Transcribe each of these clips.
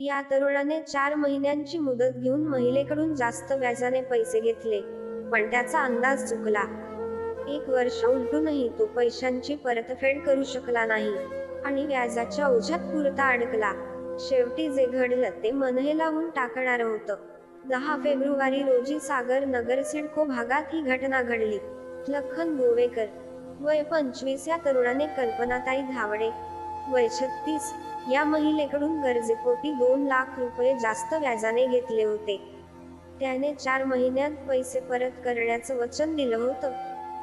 या तरुणाने 4 महिन्यांची मुदत घेऊन महिलेकडून जास्त व्याजाने पैसे घेतले, पण त्याचा अंदाज चुकला. 1 वर्ष उलटूनही तो पैशांची परतफेड करू शकला नाही आणि व्याजाच्या ओझ्यात पुरता अडकला. शेवटी जे घडलं ते मन हेलावून टाकणारं होतं. 10 फेब्रुवारी रोजी सागर नगर सिडको भागात ही घटना घडली. लखन गोवेकर, वय 25 या तरुणाने कल्पनाताई धावडे, वय 36 या महिलेकडून गरजेपोटी 2 लाख रुपये जास्त व्याजाने घेतले होते. त्याने 4 महिन्यात पैसे परत करण्याचं वचन दिलं होतं,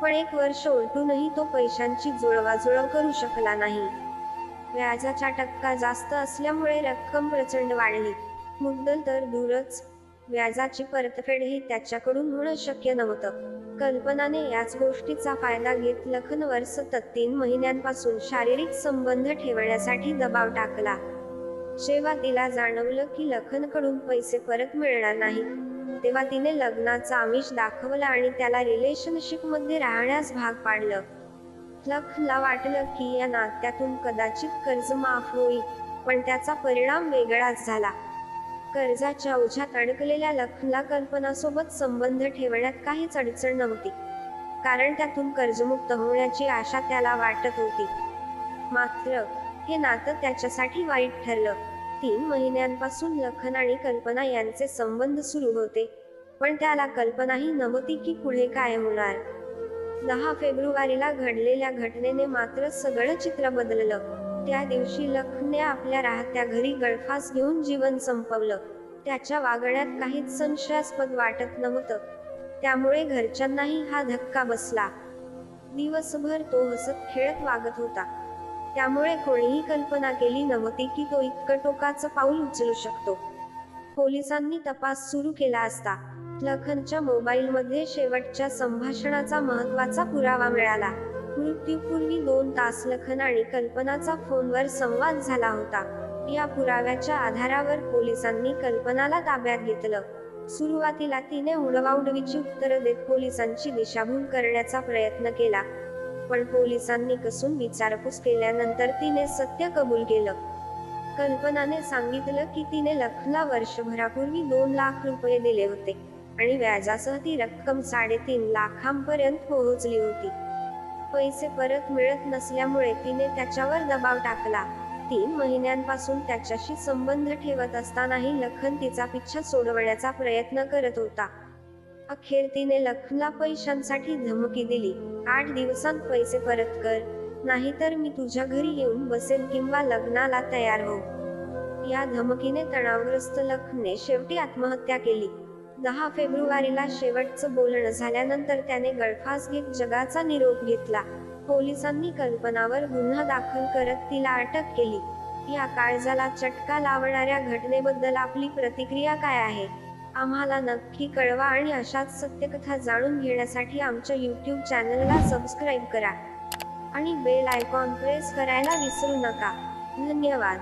पण 1 वर्ष उलटूनही तो पैशांची जुळवाजुळव करू शकला नाही. व्याजाचा टक्का जास्त असल्यामुळे रक्कम प्रचंड वाढली. मुद्दल तर दूरच, व्याजाची परतफेडही त्याच्याकडून होणं शक्य नव्हतं. कल्पनाने याच गोष्टीचा फायदा घेत लखनवर सतत 3 महिन्यांपासून शारीरिक संबंध ठेवण्यासाठी दबाव टाकला. जेव्हा तिला जाणवलं की लखनकडून पैसे परत मिळणार नाही, तेव्हा तिने लग्नाचं आमिष दाखवलं आणि त्याला रिलेशनशिपमध्ये राहण्यास भाग पाडलं. लखनला वाटलं की या नात्यातून कदाचित कर्ज माफ होईल, पण त्याचा परिणाम वेगळाच झाला. कर्जाच्या ओझ्यात अडकलेल्या लखनला कल्पनासोबत संबंध ठेवण्यात काहीच अडचण नव्हती, कारण त्यातून कर्जमुक्त होण्याची आशा त्याला वाटत होती. मात्र हे नातं त्याच्यासाठी वाईट ठरलं. 3 महिन्यांपासून लखन आणि कल्पना यांचे संबंध सुरू होते, पण त्याला कल्पनाही नव्हती की पुढे काय होणार. 10 फेब्रुवारीला घडलेल्या घटनेने मात्र सगळं चित्र बदललं. त्या दिवशी लखनने आपल्या राहत्या घरी गळफास घेऊन जीवन संपवलं. त्याच्या वागण्यात काहीच संशयास्पद वाटत नव्हतं, त्यामुळे घरच्यांनाही हा धक्का बसला. दिवसभर तो हसत खेळत वागत होता, त्यामुळे कोणीही कल्पना केली नव्हती की तो इतकं टोकाचं पाऊल उचलू शकतो. पोलिसांनी तपास सुरू केला असता लखनच्या मोबाईलमध्ये शेवटच्या संभाषणाचा महत्त्वाचा पुरावा मिळाला. मृत्यूपूर्वी 2 तास लखन आणि कल्पनाचा फोनवर संवाद झाला होता. या पुराव्याच्या आधारावर पोलिसांनी कल्पनाला ताब्यात घेतलं. सुरुवातीला तिने उडवाउडवीची उत्तरं देत पोलिसांची दिशाभूल करण्याचा प्रयत्न केला, पण पोलिसांनी कसून विचारपूस केल्यानंतर तिने सत्य कबूल केलं. कल्पनाने सांगितलं की तिने लखनला वर्षभरापूर्वी 2 लाख रुपये दिले होते आणि व्याजासह ती रक्कम 3.5 लाखांपर्यंत पोहोचली होती. पैसे परत मिळत नसल्यामुळे तिने त्याच्यावर दबाव टाकला. 3 महिन्यांपासून त्याच्याशी संबंध ठेवत असतानाही लखन तिचा पिच्छा सोडवण्याचा प्रयत्न करत होता. अखेर तिने लखनला पैशांसाठी धमकी दिली, 8 दिवसांत पैसे परत कर, नाहीतर मी तुझ्या घरी येऊन बसेन किंवा लग्नाला तयार हो. या धमकीने तणावग्रस्त लखनने शेवटी आत्महत्या केली. 10 फेब्रुवारीला शेवटचं बोलणं झाल्यानंतर त्याने गळफास घेत जगाचा निरोप घेतला. पोलिसांनी कल्पनावर गुन्हा दाखल करत तिला अटक केली. या काळजाला चटका लावणाऱ्या घटनेबद्दल आपली प्रतिक्रिया काय आहे, आम्हाला नक्की कळवा आणि अशाच सत्यकथा जाणून घेण्यासाठी आमच्या YouTube चॅनलला सबस्क्राईब करा आणि बेल आयकॉन प्रेस करायला विसरू नका. धन्यवाद.